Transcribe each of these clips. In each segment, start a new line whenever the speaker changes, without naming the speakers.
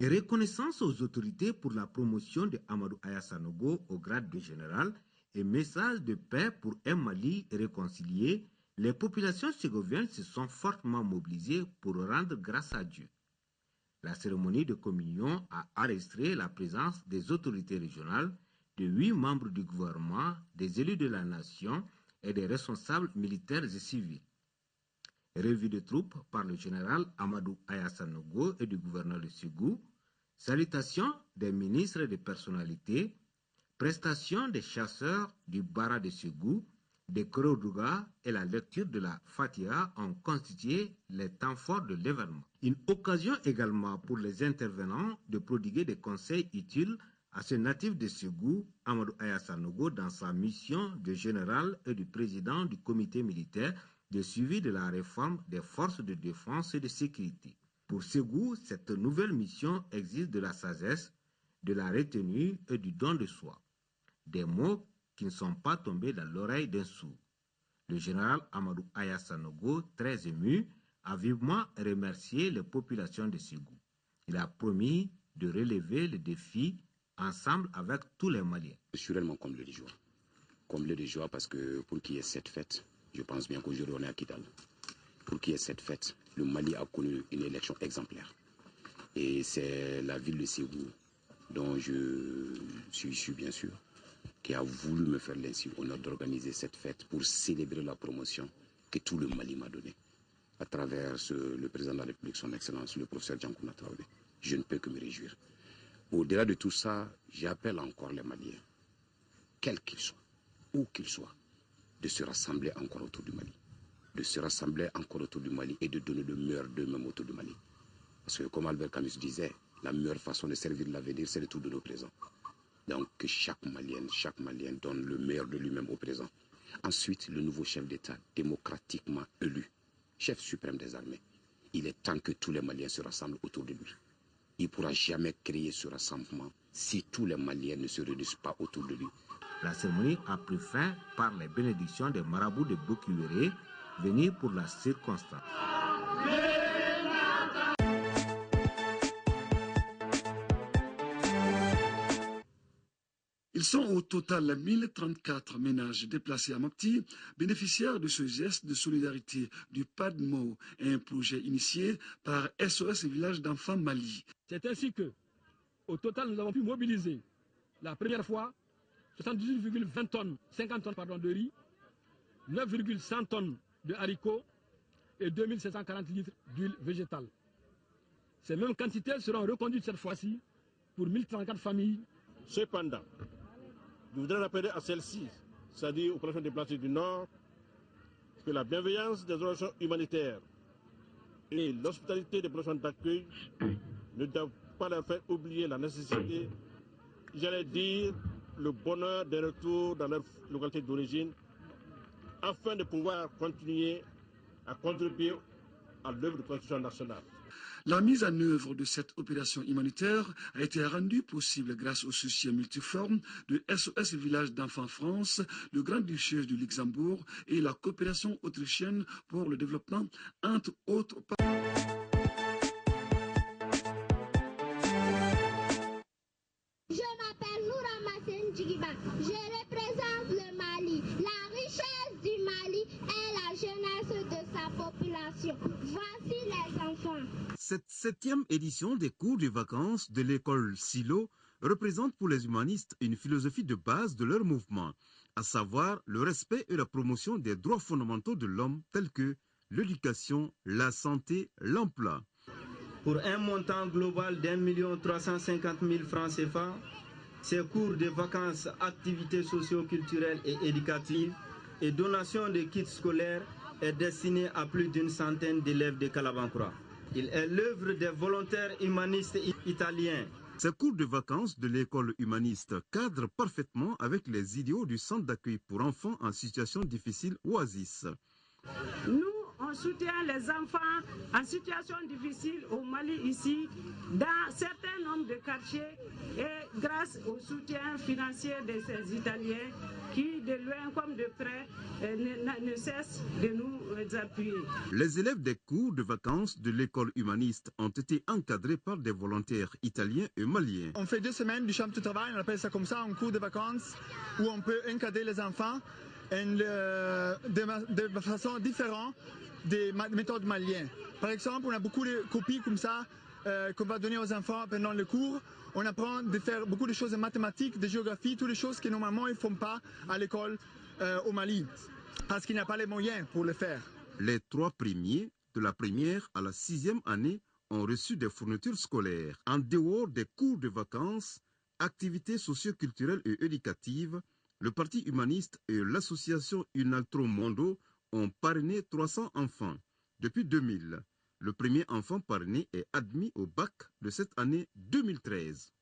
Et reconnaissance aux autorités pour la promotion de Amadou Aya Sanogo au grade de général et message de paix pour un Mali réconcilié, les populations ségoviennes se sont fortement mobilisées pour rendre grâce à Dieu. La cérémonie de communion a enregistré la présence des autorités régionales, de 8 membres du gouvernement, des élus de la nation et des responsables militaires et civils. Revue de troupes par le général Amadou Aya Sanogo et du gouverneur de Ségou, salutations des ministres et des personnalités, prestations des chasseurs du Bara de Ségou, des Kourouga et la lecture de la Fatiha ont constitué les temps forts de l'événement. Une occasion également pour les intervenants de prodiguer des conseils utiles à ce natif de Ségou, Amadou Aya Sanogo, dans sa mission de général et du président du comité militaire de suivi de la réforme des forces de défense et de sécurité. Pour Ségou, cette nouvelle mission exige de la sagesse, de la retenue et du don de soi. Des mots qui ne sont pas tombés dans l'oreille d'un sourd. Le général Amadou Aya Sanogo, très ému, a vivement remercié les populations de Ségou. Il a promis de relever le défi ensemble avec tous les Maliens.
Je suis réellement comblé de joie. Comblé de joie parce que pour qu'il y ait cette fête, je pense bien qu'aujourd'hui on est à Kidal. Pour qu'il y ait cette fête, le Mali a connu une élection exemplaire. Et c'est la ville de Ségou, dont je suis issu bien sûr, qui a voulu me faire l'insigne honneur d'organiser cette fête pour célébrer la promotion que tout le Mali m'a donnée. À travers le président de la République, son Excellence, le professeur Djankouna Traoré. Je ne peux que me réjouir. Au-delà de tout ça, j'appelle encore les Maliens, quels qu'ils soient, où qu'ils soient, de se rassembler encore autour du Mali. De se rassembler encore autour du Mali et de donner le meilleur d'eux-mêmes autour du Mali. Parce que comme Albert Camus disait, la meilleure façon de servir l'avenir, c'est de tout donner au présent. Donc que chaque Malien donne le meilleur de lui-même au présent. Ensuite, le nouveau chef d'État, démocratiquement élu, chef suprême des armées, il est temps que tous les Maliens se rassemblent autour de lui. Il ne pourra jamais créer ce rassemblement si tous les Maliens ne se réunissent pas autour de lui.
La cérémonie a pris fin par les bénédictions des marabouts de Bokiwéré, venus pour la circonstance.
Ils sont au total 1034 ménages déplacés à Mopti, bénéficiaires de ce geste de solidarité du PADMO, un projet initié par SOS Village d'Enfants Mali.
C'est ainsi que, au total, nous avons pu mobiliser la première fois 78,20 tonnes, 50 tonnes de riz, 9,100 tonnes de haricots et 2740 litres d'huile végétale. Ces mêmes quantités seront reconduites cette fois-ci pour 1034 familles.
Cependant, je voudrais rappeler à celle-ci, c'est-à-dire aux populations déplacées du Nord, que la bienveillance des organisations humanitaires et l'hospitalité des populations d'accueil ne doivent pas leur faire oublier la nécessité, j'allais dire, le bonheur des retours dans leur localité d'origine, afin de pouvoir continuer à contribuer à l'œuvre de construction nationale.
La mise en œuvre de cette opération humanitaire a été rendue possible grâce au soutien multiforme de SOS Village d'Enfants France, le Grand-Duché du Luxembourg et la coopération autrichienne pour le développement, entre autres.
Je m'appelle Noura Massen Djigiba. Je représente le Mali. La richesse du Mali est la jeunesse de sa population. Voici les enfants.
Cette 7e édition des cours de vacances de l'école Silo représente pour les humanistes une philosophie de base de leur mouvement, à savoir le respect et la promotion des droits fondamentaux de l'homme tels que l'éducation, la santé, l'emploi.
Pour un montant global d'1 350 000 francs CFA, ces cours de vacances, activités socio-culturelles et éducatives et donations de kits scolaires est destiné à plus d'une centaine d'élèves de Kalabankura. Il est l'œuvre des volontaires humanistes italiens.
Ces cours de vacances de l'école humaniste cadrent parfaitement avec les idéaux du centre d'accueil pour enfants en situation difficile Oasis.
Nous, On soutient les enfants en situation difficile au Mali ici, dans certains nombres de quartiers et grâce au soutien financier de ces Italiens qui, de loin comme de près, ne cessent de nous appuyer.
Les élèves des cours de vacances de l'école humaniste ont été encadrés par des volontaires italiens et maliens.
On fait 2 semaines du champ de travail, on appelle ça comme ça, un cours de vacances, où on peut encadrer les enfants de façon différente des méthodes maliennes. Par exemple, on a beaucoup de copies comme ça qu'on va donner aux enfants pendant le cours. On apprend de faire beaucoup de choses de mathématiques, de géographie, toutes les choses que normalement ils ne font pas à l'école au Mali, parce qu'il n'y a pas les moyens pour le faire.
Les 3 premiers, de la première à la 6e année, ont reçu des fournitures scolaires. En dehors des cours de vacances, activités socio-culturelles et éducatives, le Parti humaniste et l'association Unaltro Mondo ont parrainé 300 enfants. Depuis 2000, le premier enfant parrainé est admis au bac de cette année 2013.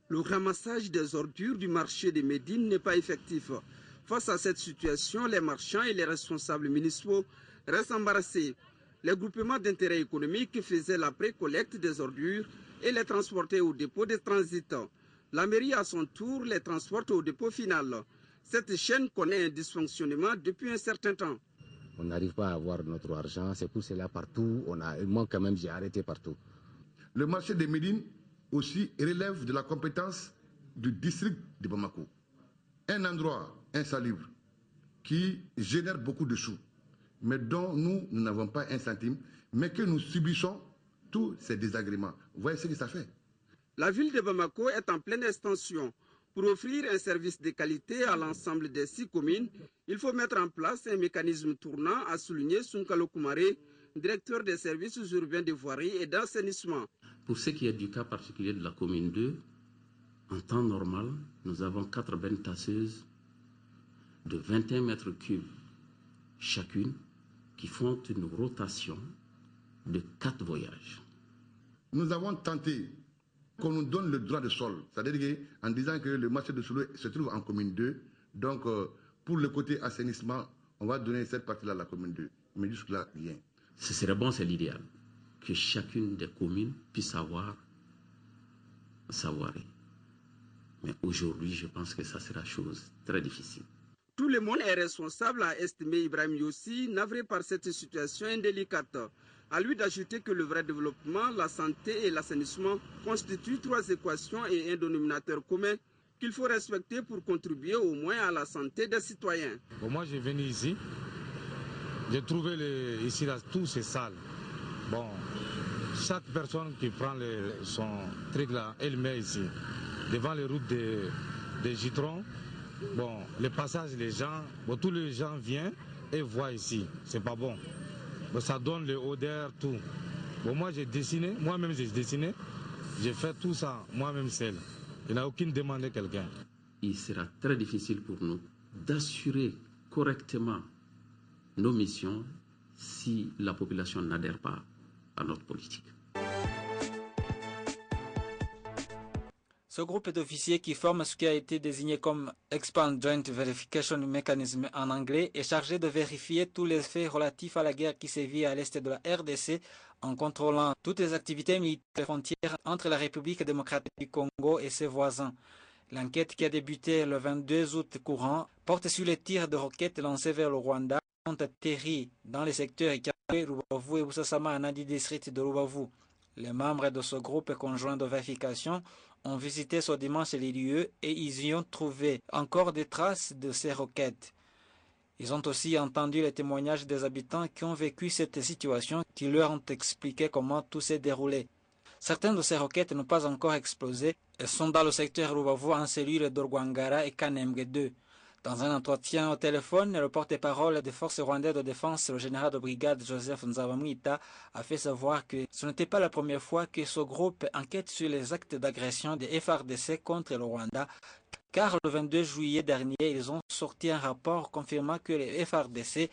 Le ramassage des ordures du marché de Médine n'est pas effectif. Face à cette situation, les marchands et les responsables municipaux restent embarrassés. Les groupements d'intérêt économique faisaient la pré-collecte des ordures et les transportaient au dépôt de transit. La mairie, à son tour, les transporte au dépôt final. Cette chaîne connaît un dysfonctionnement depuis un certain temps.
On n'arrive pas à avoir notre argent, c'est pour cela partout, moi quand même j'ai arrêté partout.
Le marché de Médine aussi relève de la compétence du district de Bamako. Un endroit insalubre qui génère beaucoup de sous, mais dont nous n'avons pas un centime, mais que nous subissons tous ces désagréments. Vous voyez ce que ça fait?
La ville de Bamako est en pleine extension. Pour offrir un service de qualité à l'ensemble des 6 communes, il faut mettre en place un mécanisme tournant, a souligné Sunkalo Koumaré, directeur des services urbains de voirie et d'assainissement.
Pour ce qui est du cas particulier de la commune 2, en temps normal, nous avons 4 bennes tasseuses de 21 mètres cubes chacune qui font une rotation de 4 voyages.
Nous avons tenté qu'on nous donne le droit de sol, c'est-à-dire en disant que le marché de Soulou se trouve en commune 2, donc pour le côté assainissement, on va donner cette partie-là à la commune 2, mais jusque-là, rien.
Ce serait bon, c'est l'idéal, que chacune des communes puisse avoir sa voirie. Mais aujourd'hui, je pense que ça sera chose très difficile.
Tout le monde est responsable, a estimé Ibrahim Yossi, navré par cette situation indélicate. À lui d'ajouter que le vrai développement, la santé et l'assainissement constituent 3 équations et un dénominateur commun qu'il faut respecter pour contribuer au moins à la santé des citoyens.
Bon, moi, j'ai venu ici, j'ai trouvé ici là, tout c'est sale. Bon, chaque personne qui prend son truc là, elle met ici, devant les routes des gitrons. Bon, les passages, les gens, bon, tous les gens viennent et voient ici, c'est pas bon. Bon, ça donne les odeurs, tout. Bon, moi j'ai dessiné, moi-même j'ai dessiné, j'ai fait tout ça moi-même seul. Il n'y a aucune demande de quelqu'un.
Il sera très difficile pour nous d'assurer correctement nos missions si la population n'adhère pas à notre politique.
Ce groupe d'officiers qui forme ce qui a été désigné comme Expand Joint Verification Mechanism en anglais est chargé de vérifier tous les faits relatifs à la guerre qui sévit à l'est de la RDC en contrôlant toutes les activités militaires frontières entre la République démocratique du Congo et ses voisins. L'enquête qui a débuté le 22 août courant porte sur les tirs de roquettes lancés vers le Rwanda qui ont atterri dans les secteurs Ikabwe, Rubavu et Busasama, Nadi district de Rubavu. Les membres de ce groupe conjoint de vérification ont visité ce dimanche les lieux et ils y ont trouvé encore des traces de ces roquettes. Ils ont aussi entendu les témoignages des habitants qui ont vécu cette situation, qui leur ont expliqué comment tout s'est déroulé. Certaines de ces roquettes n'ont pas encore explosé et sont dans le secteur Rubavu en cellule d'Orwangara et Kanemge 2. Dans un entretien au téléphone, le porte-parole des forces rwandaises de défense, le général de brigade Joseph Nzabamwita, a fait savoir que ce n'était pas la première fois que ce groupe enquête sur les actes d'agression des FARDC contre le Rwanda, car le 22 juillet dernier, ils ont sorti un rapport confirmant que les FARDC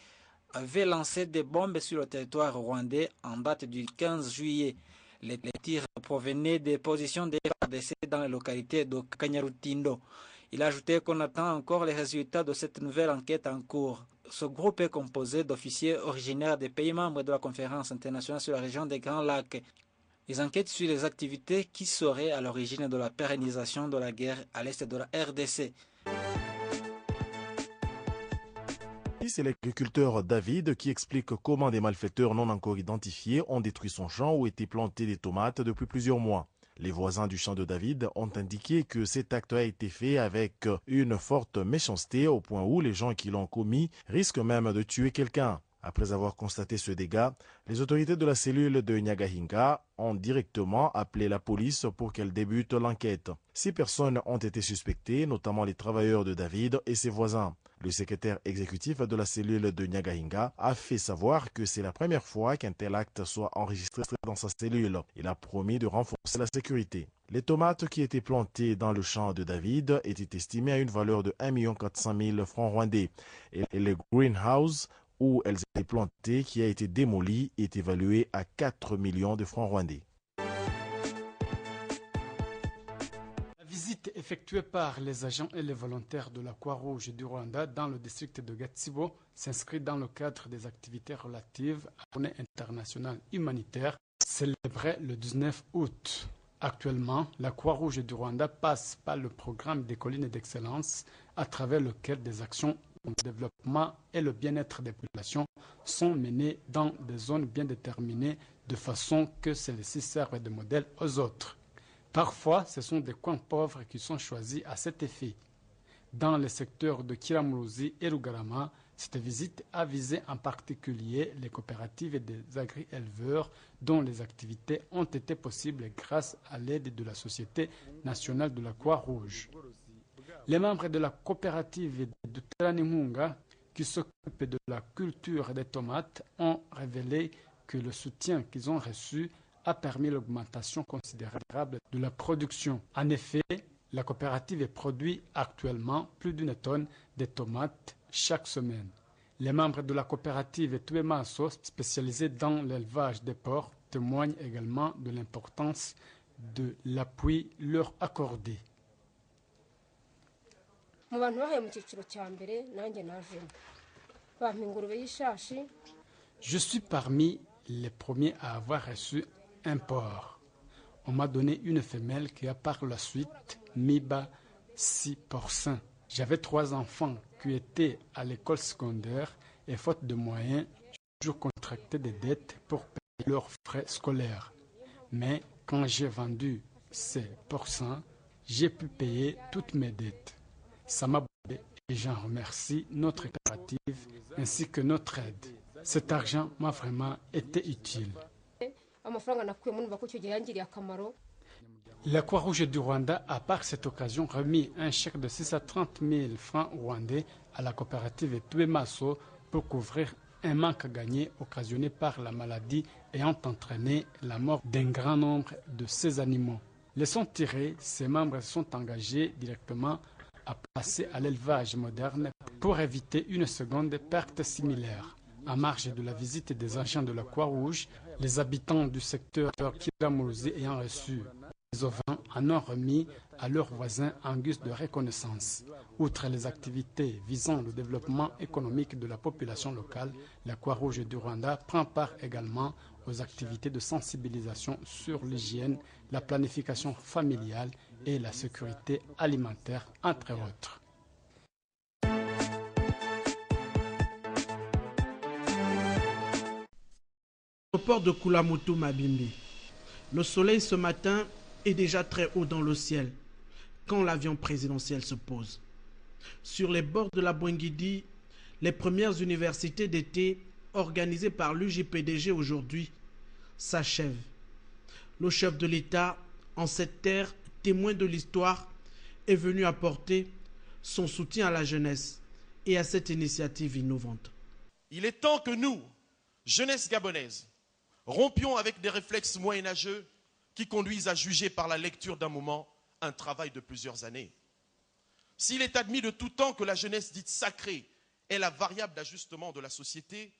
avaient lancé des bombes sur le territoire rwandais en date du 15 juillet. Les tirs provenaient des positions des FARDC dans la localité de Kanyarutindo. Il a ajouté qu'on attend encore les résultats de cette nouvelle enquête en cours. Ce groupe est composé d'officiers originaires des pays membres de la conférence internationale sur la région des Grands Lacs. Ils enquêtent sur les activités qui seraient à l'origine de la pérennisation de la guerre à l'est de la RDC.
C'est l'agriculteur David qui explique comment des malfaiteurs non encore identifiés ont détruit son champ où étaient plantées des tomates depuis plusieurs mois. Les voisins du champ de David ont indiqué que cet acte a été fait avec une forte méchanceté au point où les gens qui l'ont commis risquent même de tuer quelqu'un. Après avoir constaté ce dégât, les autorités de la cellule de Nyagahinga ont directement appelé la police pour qu'elle débute l'enquête. 6 personnes ont été suspectées, notamment les travailleurs de David et ses voisins. Le secrétaire exécutif de la cellule de Nyagahinga a fait savoir que c'est la première fois qu'un tel acte soit enregistré dans sa cellule. Il a promis de renforcer la sécurité. Les tomates qui étaient plantées dans le champ de David étaient estimées à une valeur de 1 400 000 francs rwandais. Et le greenhouse où elles étaient plantées, qui a été démoli, est évalué à 4 millions de francs rwandais.
La visite effectuée par les agents et les volontaires de la Croix-Rouge du Rwanda dans le district de Gatsibo s'inscrit dans le cadre des activités relatives à la journée internationale humanitaire célébrée le 19 août. Actuellement, la Croix-Rouge du Rwanda passe par le programme des collines d'excellence à travers lequel des actions le développement et le bien-être des populations sont menées dans des zones bien déterminées de façon que celles-ci servent de modèle aux autres. Parfois, ce sont des coins pauvres qui sont choisis à cet effet. Dans les secteurs de Kiramuruzi et Rugarama, cette visite a visé en particulier les coopératives et des agri-éleveurs dont les activités ont été possibles grâce à l'aide de la Société nationale de la Croix-Rouge. Les membres de la coopérative de Teranimunga, qui s'occupent de la culture des tomates, ont révélé que le soutien qu'ils ont reçu a permis l'augmentation considérable de la production. En effet, la coopérative produit actuellement plus d'1 tonne de tomates chaque semaine. Les membres de la coopérative Tuemaso, spécialisée dans l'élevage des porcs, témoignent également de l'importance de l'appui leur accordé. Je suis parmi les premiers à avoir reçu un porc. On m'a donné une femelle qui a par la suite mis bas 6 porcins. J'avais 3 enfants qui étaient à l'école secondaire et faute de moyens, j'ai toujours contracté des dettes pour payer leurs frais scolaires. Mais quand j'ai vendu ces porcins, j'ai pu payer toutes mes dettes. Ça m'a boudé et j'en remercie notre coopérative ainsi que notre aide. Cet argent m'a vraiment été utile. La Croix-Rouge du Rwanda a par cette occasion remis un chèque de 630 000 francs rwandais à la coopérative Tuemaso pour couvrir un manque gagné occasionné par la maladie ayant entraîné la mort d'un grand nombre de ces animaux. Leçon tirée, ces membres se sont engagés directement à passer à l'élevage moderne pour éviter une seconde perte similaire. En marge de la visite des agents de la Croix-Rouge, les habitants du secteur Kiramuruzi ayant reçu les ovins en ont remis à leurs voisins en guise de reconnaissance. Outre les activités visant le développement économique de la population locale, la Croix-Rouge du Rwanda prend part également aux activités de sensibilisation sur l'hygiène, la planification familiale et la sécurité alimentaire, entre autres.
Au port de Kulamutu Mabimbi, le soleil ce matin est déjà très haut dans le ciel quand l'avion présidentiel se pose. Sur les bords de la Bwengidi, les premières universités d'été organisées par l'UJPDG aujourd'hui s'achèvent. Le chef de l'État, en cette terre témoin de l'histoire, est venu apporter son soutien à la jeunesse et à cette initiative innovante.
Il est temps que nous, jeunesse gabonaise, rompions avec des réflexes moyenâgeux qui conduisent à juger par la lecture d'un moment un travail de plusieurs années. S'il est admis de tout temps que la jeunesse dite sacrée est la variable d'ajustement de la société,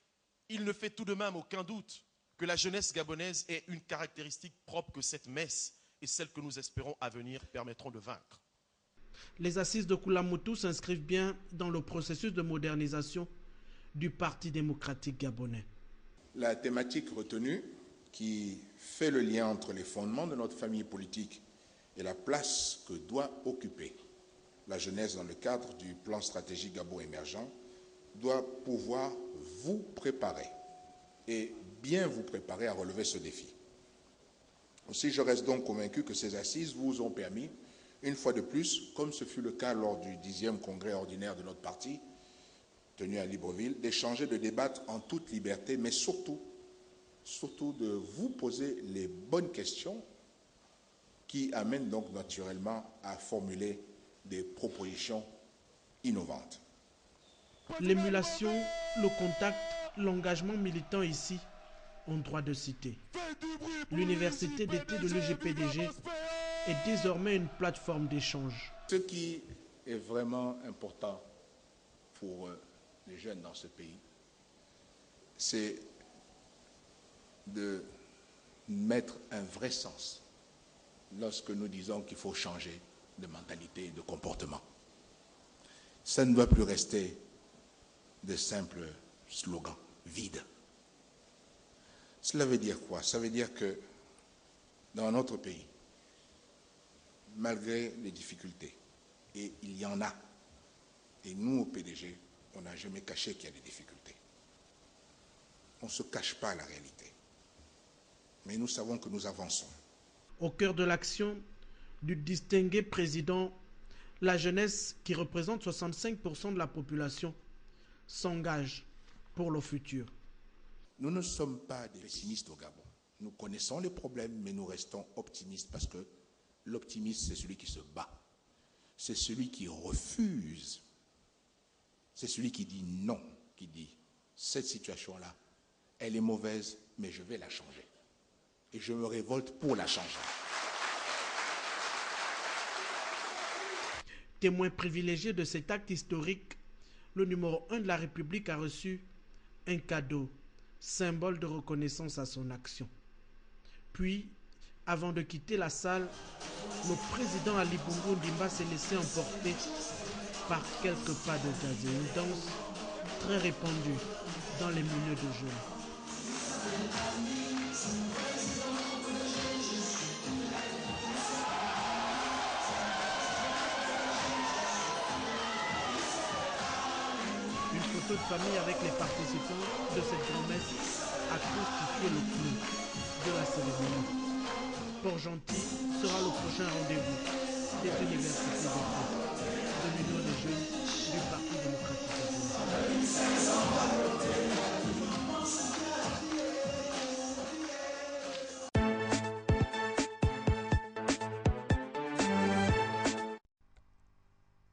il ne fait tout de même aucun doute que la jeunesse gabonaise est une caractéristique propre que cette messe et celle que nous espérons à venir permettront de vaincre.
Les assises de Koulamoutou s'inscrivent bien dans le processus de modernisation du Parti démocratique gabonais.
La thématique retenue, qui fait le lien entre les fondements de notre famille politique et la place que doit occuper la jeunesse dans le cadre du plan stratégique Gabon émergent, doit pouvoir vous préparer et bien vous préparer à relever ce défi. Aussi, je reste donc convaincu que ces assises vous ont permis, une fois de plus, comme ce fut le cas lors du 10e congrès ordinaire de notre parti, tenu à Libreville, d'échanger, de débattre en toute liberté, mais surtout de vous poser les bonnes questions qui amènent donc naturellement à formuler des propositions innovantes.
L'émulation, le contact, l'engagement militant ici ont droit de citer. L'université d'été de l'UGPDG est désormais une plateforme d'échange.
Ce qui est vraiment important pour les jeunes dans ce pays, c'est de mettre un vrai sens lorsque nous disons qu'il faut changer de mentalité et de comportement. Ça ne doit plus rester de simples slogans vides. Cela veut dire quoi? Ça veut dire que dans notre pays, malgré les difficultés, et il y en a, et nous au PDG, on n'a jamais caché qu'il y a des difficultés. On ne se cache pas la réalité. Mais nous savons que nous avançons.
Au cœur de l'action du distingué président, la jeunesse, qui représente 65% de la population, s'engage pour le futur.
Nous ne sommes pas des pessimistes au Gabon. Nous connaissons les problèmes, mais nous restons optimistes parce que l'optimiste, c'est celui qui se bat. C'est celui qui refuse. C'est celui qui dit non, qui dit cette situation-là, elle est mauvaise, mais je vais la changer. Et je me révolte pour la changer.
Témoin privilégié de cet acte historique, le numéro 1 de la République a reçu un cadeau, symbole de reconnaissance à son action. Puis, avant de quitter la salle, le président Ali Bongo Ndimba s'est laissé emporter par quelques pas de jazz et une danse très répandue dans les milieux de jeunes. Une photo de famille avec les participants de cette grand-messe a constitué le clou de la cérémonie. Port-Gentil sera le prochain rendez-vous des universités de l'Union des jeunes du Parti démocratique gabonais.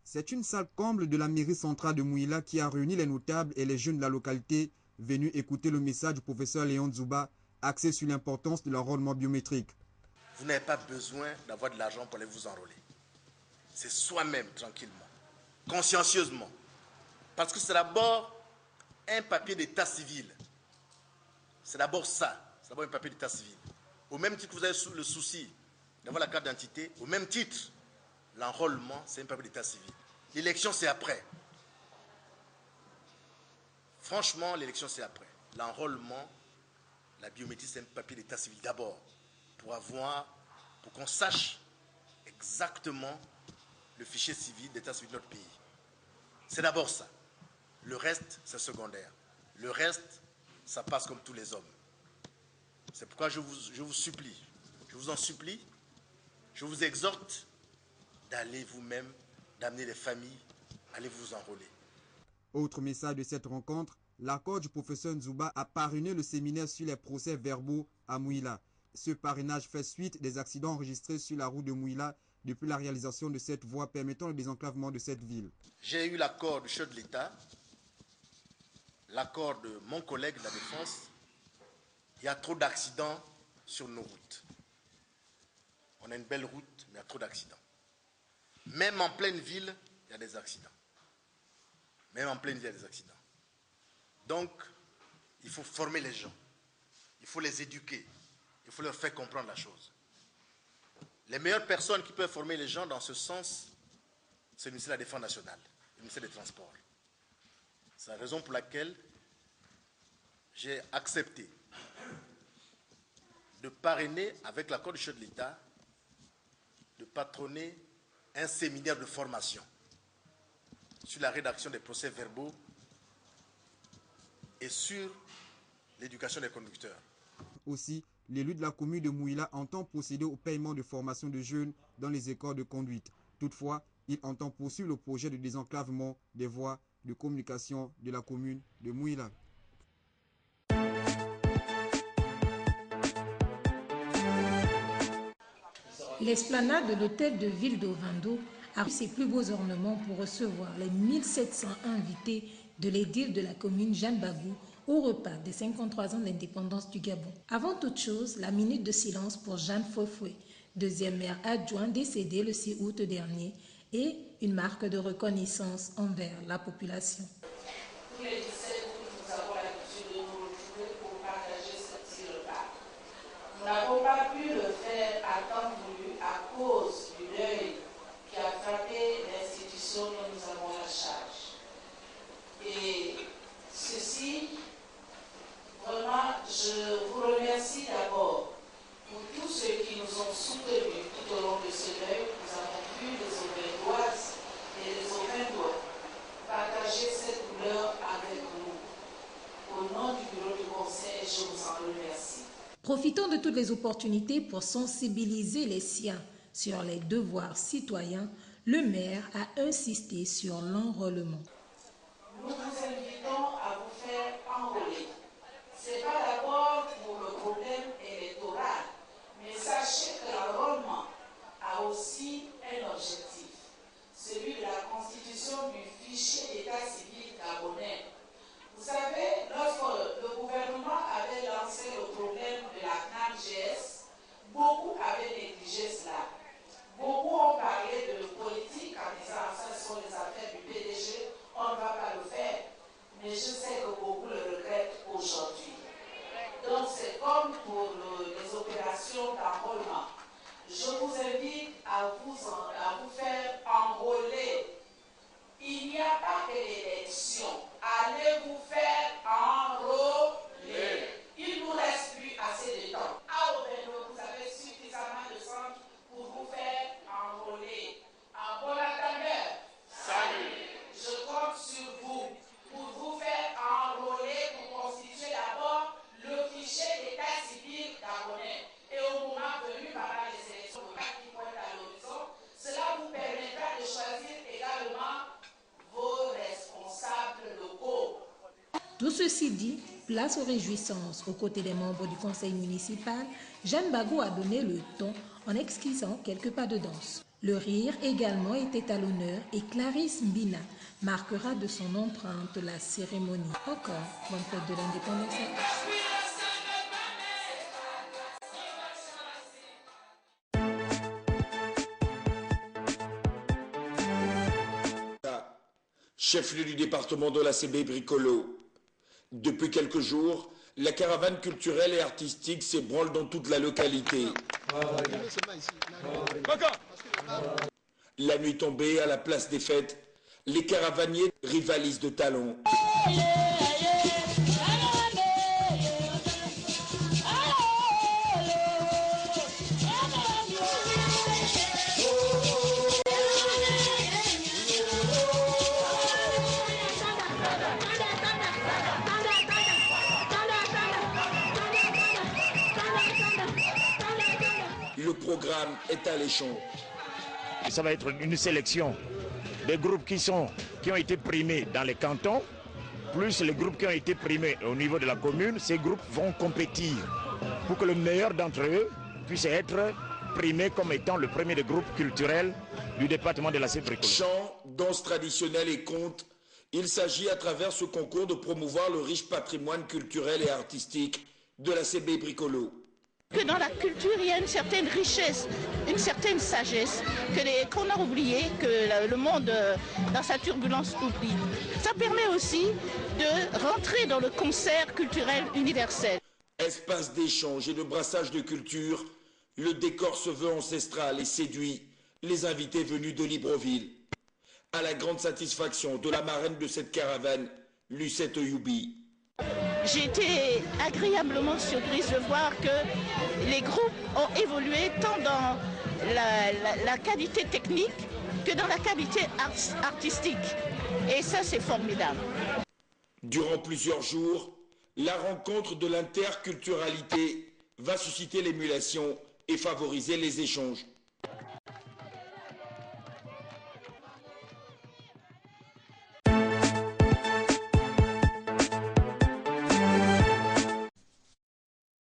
C'est une salle comble de la mairie centrale de Mouila qui a réuni les notables et les jeunes de la localité venus écouter le message du professeur Léon Nzouba axé sur l'importance de l'enrôlement biométrique.
Vous n'avez pas besoin d'avoir de l'argent pour aller vous enrôler. C'est soi-même, tranquillement, consciencieusement. Parce que c'est d'abord un papier d'état civil. C'est d'abord ça. C'est d'abord un papier d'état civil. Au même titre que vous avez le souci d'avoir la carte d'identité, au même titre, l'enrôlement, c'est un papier d'état civil. L'élection, c'est après. Franchement, l'élection, c'est après. L'enrôlement, la biométrie, c'est un papier d'état civil d'abord. Pour qu'on sache exactement le fichier civil d'état civil de notre pays. C'est d'abord ça. Le reste, c'est secondaire. Le reste, ça passe comme tous les hommes. C'est pourquoi je vous supplie, je vous en supplie, je vous exhorte d'aller vous-même, d'amener les familles, allez vous enrôler.
Autre message de cette rencontre, l'accord du professeur Nzouba a parrainé le séminaire sur les procès verbaux à Mouila. Ce parrainage fait suite des accidents enregistrés sur la route de Mouila depuis la réalisation de cette voie permettant le désenclavement de cette ville.
J'ai eu l'accord du chef de l'État, l'accord de mon collègue de la Défense. Il y a trop d'accidents sur nos routes. On a une belle route, mais il y a trop d'accidents. Même en pleine ville, il y a des accidents. Même en pleine ville, il y a des accidents. Donc, il faut former les gens. Il faut les éduquer. Il faut leur faire comprendre la chose. Les meilleures personnes qui peuvent former les gens dans ce sens, c'est le ministère de la Défense nationale, le ministère des Transports. C'est la raison pour laquelle j'ai accepté de parrainer, avec l'accord du chef de l'État, de patronner un séminaire de formation sur la rédaction des procès-verbaux et sur l'éducation des conducteurs.
Aussi, l'élu de la commune de Mouila entend procéder au paiement de formation de jeunes dans les écoles de conduite. Toutefois, il entend poursuivre le projet de désenclavement des voies de communication de la commune de Mouila.
L'esplanade de l'hôtel de ville d'Ovando a reçu ses plus beaux ornements pour recevoir les 1700 invités de l'édile de la commune Jeanne Bagou au repas des 53 ans d'indépendance du Gabon. Avant toute chose, la minute de silence pour Jeanne Fofoué, deuxième maire adjoint décédée le 6 août dernier, et une marque de reconnaissance envers la population.
Tous les 17 août, nous avons l'habitude de nous retrouver pour partager ce petit repas. Nous n'avons pas pu le faire à temps voulu à cause du deuil qui a frappé l'institution dont nous avons la charge. Et ceci, vraiment, je vous remercie d'abord pour tous ceux qui nous ont soutenus tout au long de ce deuil. Nous avons pu, les Auvergnoises et les Auvergnois, partager cette douleur avec nous. Au nom du bureau du conseil, je vous en remercie.
Profitons de toutes les opportunités pour sensibiliser les siens sur les devoirs citoyens. Le maire a insisté sur l'enrôlement.
Nous vous invitons à vous faire enrôler. Ce n'est pas d'abord pour le problème électoral, mais sachez que l'enrôlement a aussi un objectif, celui de la constitution du fichier d'état civil gabonais. Vous savez, lorsque le gouvernement avait lancé le problème de la CNAMGS, beaucoup avaient négligé cela. Beaucoup ont parlé de politique en disant ça sont les affaires du PDG, on ne va pas le faire. Mais je sais que beaucoup le regrettent aujourd'hui. Donc c'est comme pour les opérations d'enrôlement. Je vous invite à vous faire enrôler. Il n'y a pas que l'élection. Allez vous faire enrôler. Il ne nous reste plus assez de temps. À Auvergne, vous avez suffisamment de centres pour vous faire enrôler. En bon attendeur, salut. Je compte sur vous pour vous faire enrôler, pour constituer d'abord le fichier d'état civil gabonais. Et au moment venu, pendant les élections qui pointent à l'horizon, cela vous permettra de choisir également vos responsables locaux.
Tout ceci dit, place aux réjouissances. Aux côtés des membres du conseil municipal, Jeanne Bagou a donné le ton en exquisant quelques pas de danse. Le rire également était à l'honneur et Clarisse Mbina marquera de son empreinte la cérémonie. Encore, bonne fête de l'indépendance.
Chef-lieu du département de la CB Bricolo. Depuis quelques jours, la caravane culturelle et artistique s'ébranle dans toute la localité. La nuit tombée, à la place des fêtes, les caravaniers rivalisent de talons. Le programme est alléchant.
Ça va être une sélection des groupes qui ont été primés dans les cantons, plus les groupes qui ont été primés au niveau de la commune. Ces groupes vont compétir pour que le meilleur d'entre eux puisse être primé comme étant le premier des groupes culturels du département de la CB.
Chants, danses traditionnelles et contes, il s'agit à travers ce concours de promouvoir le riche patrimoine culturel et artistique de la CB Bricolo.
Que dans la culture, il y a une certaine richesse, une certaine sagesse qu'on a oublié, que le monde, dans sa turbulence, oublie. Ça permet aussi de rentrer dans le concert culturel universel.
Espace d'échange et de brassage de culture, le décor se veut ancestral et séduit les invités venus de Libreville. à la grande satisfaction de la marraine de cette caravane, Lucette Oyoubi.
J'ai été agréablement surprise de voir que les groupes ont évolué tant dans la qualité technique que dans la qualité artistique. Et ça, c'est formidable.
Durant plusieurs jours, la rencontre de l'interculturalité va susciter l'émulation et favoriser les échanges.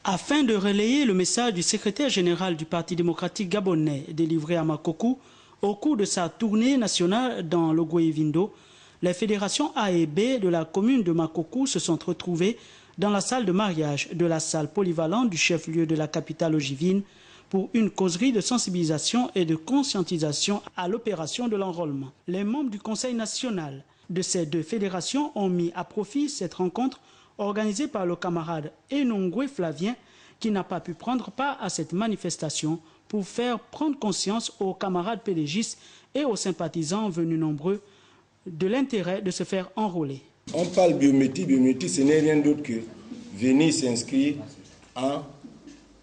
Afin de relayer le message du secrétaire général du Parti démocratique gabonais délivré à Makokou au cours de sa tournée nationale dans le Goué-Vindo, les fédérations A et B de la commune de Makokou se sont retrouvées dans la salle de mariage de la salle polyvalente du chef-lieu de la capitale ogivine pour une causerie de sensibilisation et de conscientisation à l'opération de l'enrôlement. Les membres du Conseil national de ces deux fédérations ont mis à profit cette rencontre organisée par le camarade Enongwe Flavien, qui n'a pas pu prendre part à cette manifestation, pour faire prendre conscience aux camarades pédégistes et aux sympathisants venus nombreux de l'intérêt de se faire enrôler.
On parle biométrie, ce n'est rien d'autre que venir s'inscrire en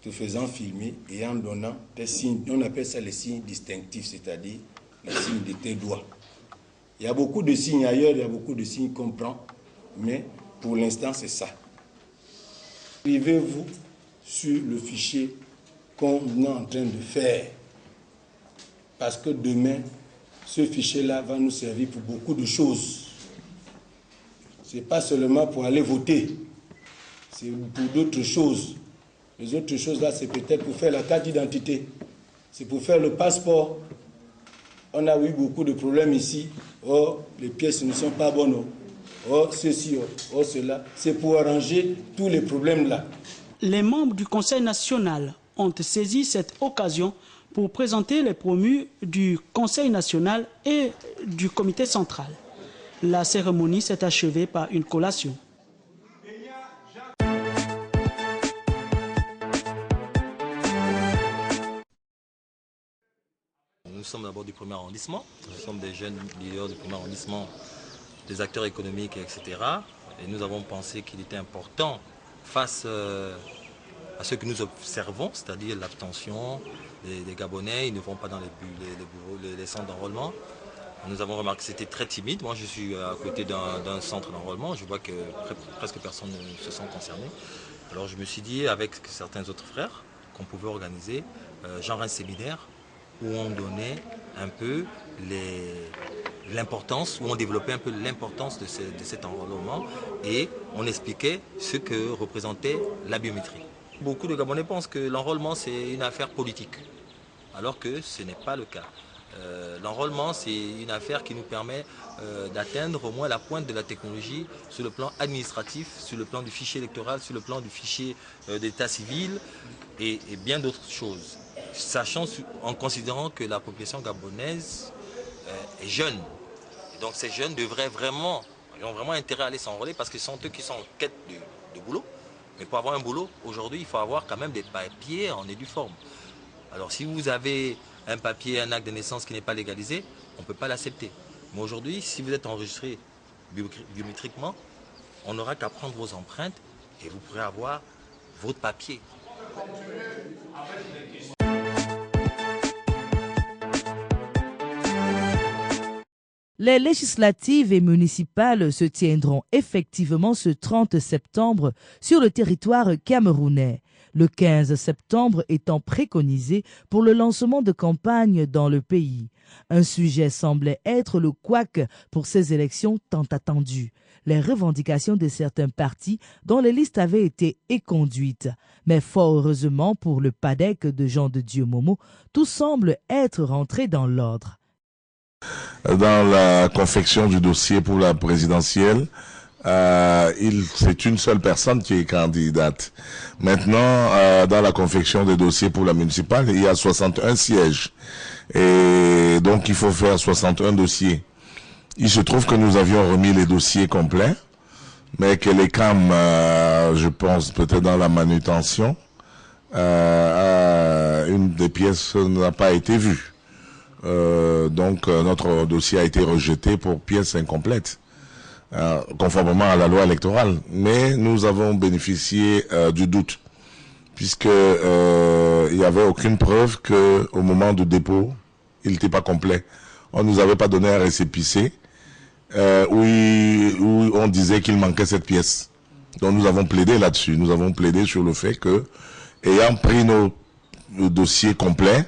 te faisant filmer et en donnant des signes. On appelle ça les signes distinctifs, c'est-à-dire les signes de tes doigts. Il y a beaucoup de signes ailleurs, il y a beaucoup de signes qu'on prend, mais pour l'instant, c'est ça. Inscrivez-vous sur le fichier qu'on est en train de faire. Parce que demain, ce fichier-là va nous servir pour beaucoup de choses. Ce n'est pas seulement pour aller voter, c'est pour d'autres choses. Les autres choses-là, c'est peut-être pour faire la carte d'identité, c'est pour faire le passeport. On a eu beaucoup de problèmes ici. Oh, les pièces ne sont pas bonnes. Oh, ceci, oh, cela. C'est pour arranger tous les problèmes là.
Les membres du Conseil national ont saisi cette occasion pour présenter les promus du Conseil national et du comité central. La cérémonie s'est achevée par une collation.
Nous sommes d'abord du premier arrondissement, nous sommes des jeunes leaders du premier arrondissement, des acteurs économiques, etc. Et nous avons pensé qu'il était important, face à ce que nous observons, c'est-à-dire l'abstention des Gabonais, ils ne vont pas dans les centres d'enrôlement. Nous avons remarqué que c'était très timide. Moi, je suis à côté d'un centre d'enrôlement. Je vois que presque personne ne se sent concerné. Alors, je me suis dit, avec certains autres frères, qu'on pouvait organiser genre un séminaire où on donnait un peu l'importance, où on développait un peu l'importance de cet enrôlement et on expliquait ce que représentait la biométrie. Beaucoup de Gabonais pensent que l'enrôlement, c'est une affaire politique, alors que ce n'est pas le cas. L'enrôlement, c'est une affaire qui nous permet d'atteindre au moins la pointe de la technologie sur le plan administratif, sur le plan du fichier électoral, sur le plan du fichier d'état civil et bien d'autres choses. Sachant, en considérant que la population gabonaise est jeune. Et donc ces jeunes ont vraiment intérêt à aller s'enrôler parce que ce sont eux qui sont en quête de boulot. Mais pour avoir un boulot, aujourd'hui, il faut avoir quand même des papiers en et due forme. Alors si vous avez un papier, un acte de naissance qui n'est pas légalisé, on ne peut pas l'accepter. Mais aujourd'hui, si vous êtes enregistré biométriquement, on n'aura qu'à prendre vos empreintes et vous pourrez avoir votre papier.
Les législatives et municipales se tiendront effectivement ce 30 septembre sur le territoire camerounais, le 15 septembre étant préconisé pour le lancement de campagne dans le pays. Un sujet semblait être le couac pour ces élections tant attendues, les revendications de certains partis dont les listes avaient été éconduites. Mais fort heureusement pour le PADEC de Jean de Dieu Momo, tout semble être rentré dans l'ordre.
Dans la confection du dossier pour la présidentielle, c'est une seule personne qui est candidate. Maintenant, dans la confection des dossiers pour la municipale, il y a 61 sièges. Et donc, il faut faire 61 dossiers. Il se trouve que nous avions remis les dossiers complets, mais que les CAM, je pense peut-être dans la manutention, une des pièces n'a pas été vue. Donc notre dossier a été rejeté pour pièces incomplètes, conformément à la loi électorale. Mais nous avons bénéficié du doute, puisque il n'y avait aucune preuve qu'au moment du dépôt, il n'était pas complet. On ne nous avait pas donné un récépissé où on disait qu'il manquait cette pièce. Donc nous avons plaidé là-dessus. Nous avons plaidé sur le fait que, ayant pris nos dossiers complets,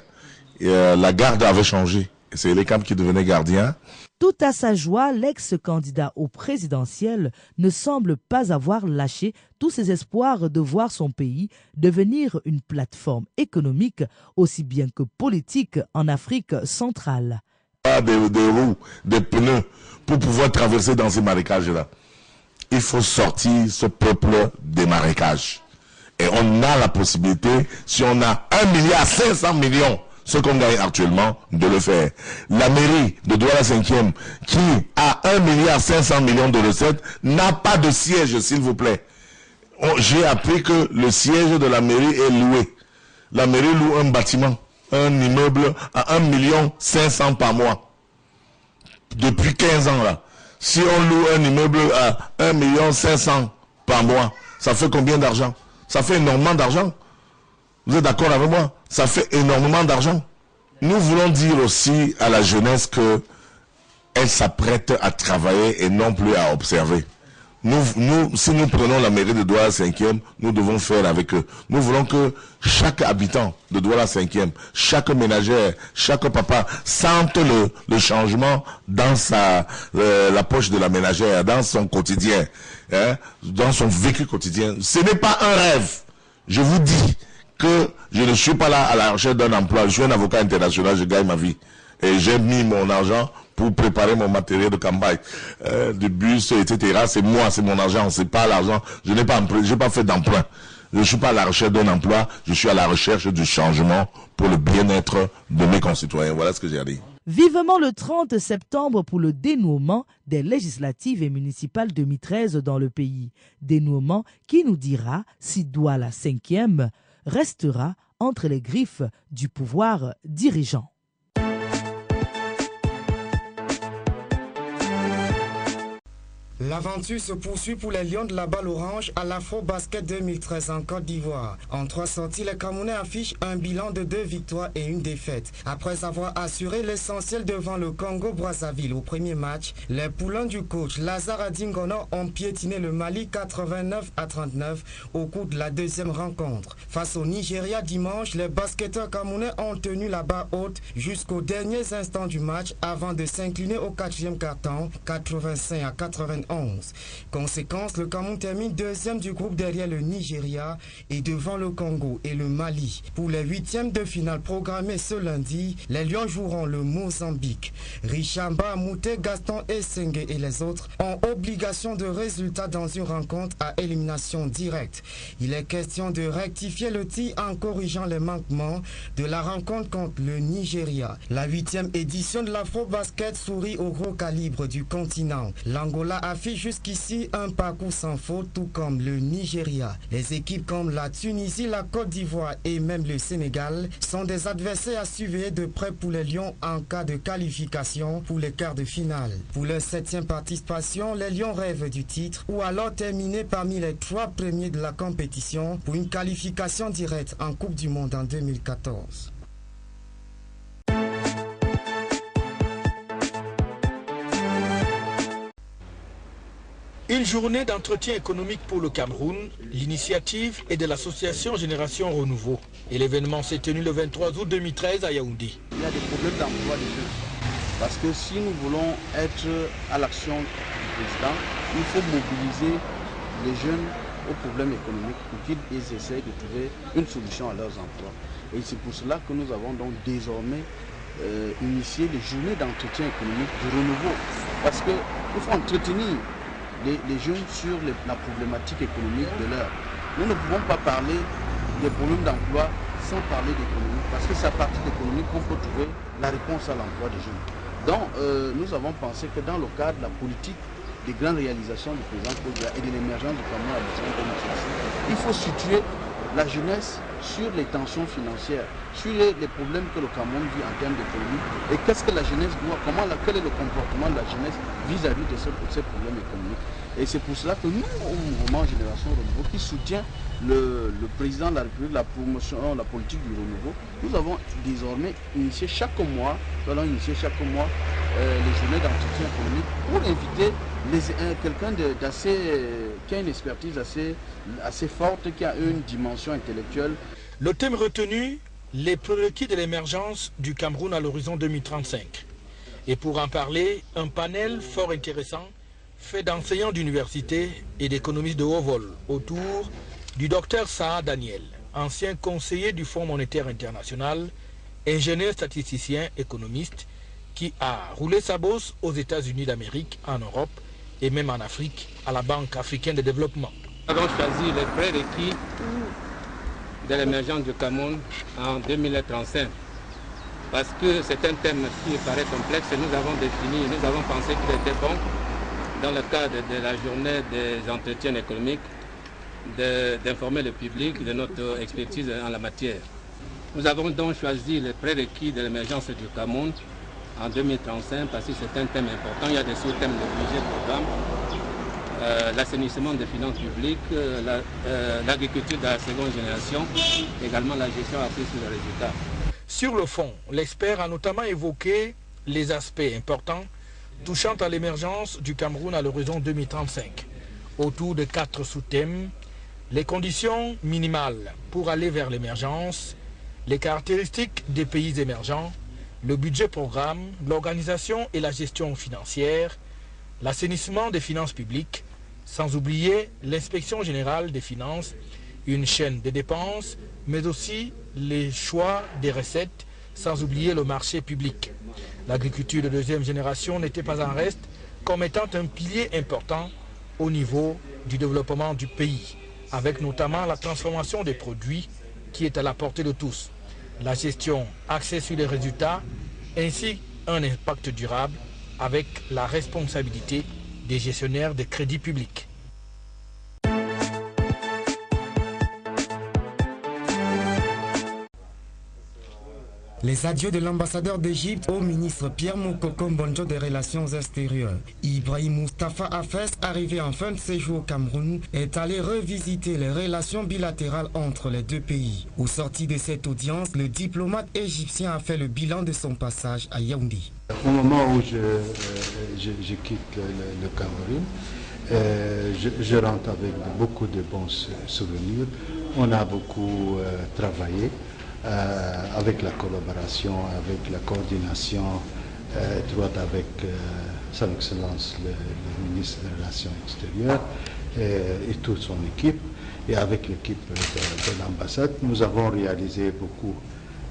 la garde avait changé. C'est l'ECAM qui devenait gardien.
Tout à sa joie, l'ex-candidat au présidentiel ne semble pas avoir lâché tous ses espoirs de voir son pays devenir une plateforme économique aussi bien que politique en Afrique centrale.
Des roues, des pneus pour pouvoir traverser dans ces marécages-là. Il faut sortir ce peuple des marécages. Et on a la possibilité, si on a 1,5 milliard, ce qu'on gagne actuellement, de le faire. La mairie de Douala 5e, qui a 1,5 milliard de recettes, n'a pas de siège, s'il vous plaît. J'ai appris que le siège de la mairie est loué. La mairie loue un bâtiment, un immeuble à 1,5 million par mois. Depuis 15 ans là. Si on loue un immeuble à 1,5 million par mois, ça fait combien d'argent? Ça fait énormément d'argent. Vous êtes d'accord avec moi? Ça fait énormément d'argent. Nous voulons dire aussi à la jeunesse que elle s'apprête à travailler et non plus à observer. Si nous prenons la mairie de Douala 5e, nous devons faire avec eux. Nous voulons que chaque habitant de Douala 5e, chaque ménagère, chaque papa sente le changement dans la poche de la ménagère, dans son quotidien, dans son vécu quotidien. Ce n'est pas un rêve. Je vous dis que je ne suis pas là à la recherche d'un emploi. Je suis un avocat international, je gagne ma vie. Et j'ai mis mon argent pour préparer mon matériel de campagne, du bus, etc. C'est moi, c'est mon argent, c'est pas l'argent. Je n'ai pas fait d'emprunt. Je ne suis pas à la recherche d'un emploi, je suis à la recherche du changement pour le bien-être de mes concitoyens. Voilà ce que j'ai à dire.
Vivement le 30 septembre pour le dénouement des législatives et municipales 2013 dans le pays. Dénouement qui nous dira si Douala 5e restera entre les griffes du pouvoir dirigeant.
L'aventure se poursuit pour les Lions de la Balle Orange à l'Afro-Basket 2013 en Côte d'Ivoire. En 3 sorties, les Camerounais affichent un bilan de 2 victoires et 1 défaite. Après avoir assuré l'essentiel devant le Congo-Brazzaville au premier match, les poulains du coach Lazare Adingono ont piétiné le Mali 89-39 au cours de la deuxième rencontre. Face au Nigeria dimanche, les basketteurs camerounais ont tenu la barre haute jusqu'aux derniers instants du match avant de s'incliner au 4e quart-temps 85-91. Conséquence, le Cameroun termine 2e du groupe derrière le Nigeria et devant le Congo et le Mali. Pour les 8e de finale programmés ce lundi, les Lions joueront le Mozambique. Richamba, Mouté, Gaston Essengue et les autres ont obligation de résultat dans une rencontre à élimination directe. Il est question de rectifier le tir en corrigeant les manquements de la rencontre contre le Nigeria. La 8e édition de l'Afro-Basket sourit au gros calibre du continent. L'Angola affiche jusqu'ici un parcours sans faute, tout comme le Nigeria. Les équipes comme la Tunisie, la Côte d'Ivoire et même le Sénégal sont des adversaires à surveiller de près pour les Lions en cas de qualification pour les quarts de finale. Pour leur 7e participation, les Lions rêvent du titre ou alors terminer parmi les 3 premiers de la compétition pour une qualification directe en Coupe du Monde en 2014.
Une journée d'entretien économique pour le Cameroun, l'initiative est de l'association Génération Renouveau. Et l'événement s'est tenu le 23 août 2013 à Yaoundé.
Il y a des problèmes d'emploi des jeunes. Parce que si nous voulons être à l'action du président, il faut mobiliser les jeunes aux problèmes économiques pour qu'ils essayent de trouver une solution à leurs emplois. Et c'est pour cela que nous avons donc désormais initié les journées d'entretien économique du renouveau. Parce qu'il faut entretenir les jeunes sur la problématique économique de l'heure. Nous ne pouvons pas parler des problèmes d'emploi sans parler d'économie, parce que c'est à partir de l'économie qu'on peut trouver la réponse à l'emploi des jeunes. Donc, nous avons pensé que dans le cadre de la politique des grandes réalisations du président Kodja et de l'émergence du Cameroun à l'horizon 2060, il faut situer la jeunesse sur les tensions financières, sur les problèmes que le Cameroun vit en termes d'économie, et qu'est-ce que la jeunesse doit, quel est le comportement de la jeunesse vis-à-vis de ces problèmes économiques. Et c'est pour cela que nous, au mouvement Génération Renouveau, qui soutient le président de la République, la promotion, la politique du renouveau, nous avons désormais initié chaque mois, les journées d'entretien économique pour inviter quelqu'un qui a une expertise assez forte, qui a une dimension intellectuelle.
Le thème retenu, les prérequis de l'émergence du Cameroun à l'horizon 2035. Et pour en parler, un panel fort intéressant fait d'enseignants d'université et d'économistes de haut vol autour du docteur Saha Daniel, ancien conseiller du Fonds monétaire international, ingénieur statisticien économiste, qui a roulé sa bosse aux États-Unis d'Amérique, en Europe et même en Afrique, à la Banque africaine de développement.
Nous avons choisi les prérequis de l'émergence du Cameroun en 2035. Parce que c'est un thème qui paraît complexe et nous avons pensé qu'il était bon, dans le cadre de la journée des entretiens économiques, d'informer le public de notre expertise en la matière. Nous avons donc choisi les prérequis de l'émergence du Cameroun en 2035 parce que c'est un thème important. Il y a des sous-thèmes de budget programme, l'assainissement des finances publiques, l'agriculture de la seconde génération, également la gestion appuyée sur les résultats.
Sur le fond, l'expert a notamment évoqué les aspects importants touchant à l'émergence du Cameroun à l'horizon 2035, autour de 4 sous-thèmes: les conditions minimales pour aller vers l'émergence, les caractéristiques des pays émergents, le budget programme, l'organisation et la gestion financière, l'assainissement des finances publiques, sans oublier l'inspection générale des finances, une chaîne de dépenses, mais aussi les choix des recettes, sans oublier le marché public. L'agriculture de deuxième génération n'était pas en reste comme étant un pilier important au niveau du développement du pays, avec notamment la transformation des produits qui est à la portée de tous, la gestion axée sur les résultats, ainsi un impact durable avec la responsabilité des gestionnaires des crédits publics.
Les adieux de l'ambassadeur d'Égypte au ministre Pierre Moukoko Mbonjo des Relations extérieures. Ibrahim Moustapha Hafez, arrivé en fin de séjour au Cameroun, est allé revisiter les relations bilatérales entre les deux pays. Au sorti de cette audience, le diplomate égyptien a fait le bilan de son passage à Yaoundé.
Au moment où je quitte le Cameroun, je rentre avec beaucoup de bons souvenirs. On a beaucoup travaillé. Avec la collaboration, avec la coordination étroite avec Son Excellence le ministre des Relations extérieures et toute son équipe, et avec l'équipe de l'ambassade, nous avons réalisé beaucoup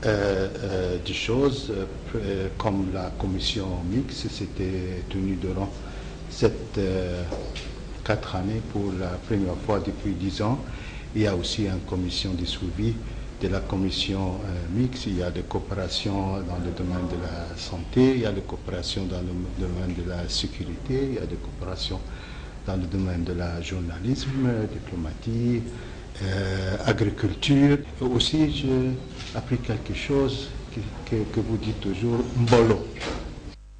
de choses, comme la commission mixte s'était tenue durant 4 années pour la première fois depuis 10 ans. Il y a aussi une commission de suivi de la commission mixte. Il y a des coopérations dans le domaine de la santé, il y a des coopérations dans le domaine de la sécurité, il y a des coopérations dans le domaine de la journalisme, diplomatie, agriculture. Aussi, j'ai appris quelque chose que vous dites toujours, Mbolo.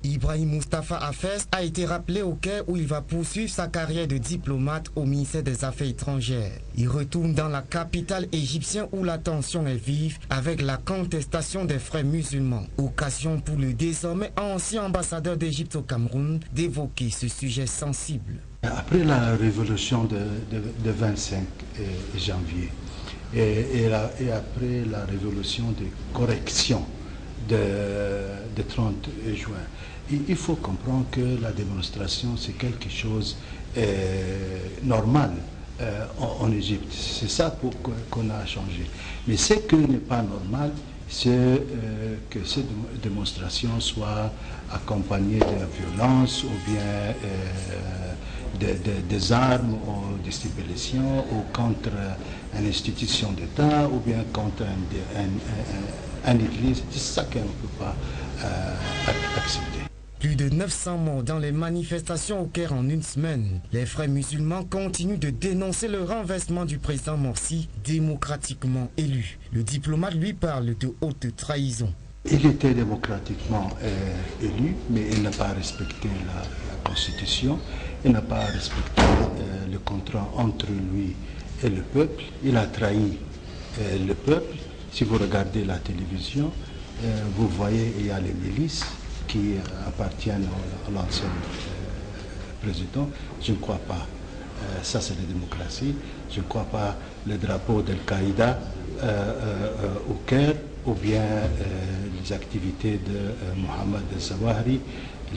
Ibrahim Moustapha Hafez a été rappelé au Caire où il va poursuivre sa carrière de diplomate au ministère des Affaires étrangères. Il retourne dans la capitale égyptienne où la tension est vive avec la contestation des frères musulmans. Occasion pour le désormais ancien ambassadeur d'Égypte au Cameroun d'évoquer ce sujet sensible.
Après la révolution de 25 janvier et après la révolution de correction de 30 juin, il faut comprendre que la démonstration, c'est quelque chose normal en Égypte. C'est ça qu'on a changé. Mais ce qui n'est pas normal, c'est que ces démonstrations soient accompagnées de violence ou bien des armes ou des stipulations ou contre une institution d'État ou bien contre une église. C'est ça qu'on ne peut pas accepter.
Plus de 900 morts dans les manifestations au Caire en une semaine. Les frères musulmans continuent de dénoncer le renversement du président Morsi, démocratiquement élu. Le diplomate lui parle de haute trahison.
Il était démocratiquement élu, mais il n'a pas respecté la Constitution, il n'a pas respecté le contrat entre lui et le peuple, il a trahi le peuple. Si vous regardez la télévision, vous voyez il y a les milices qui appartiennent à l'ancien président. Je ne crois pas. Ça c'est la démocratie. Je ne crois pas le drapeau d'Al-Qaïda au Caire ou bien les activités de Mohamed El-Zawahri,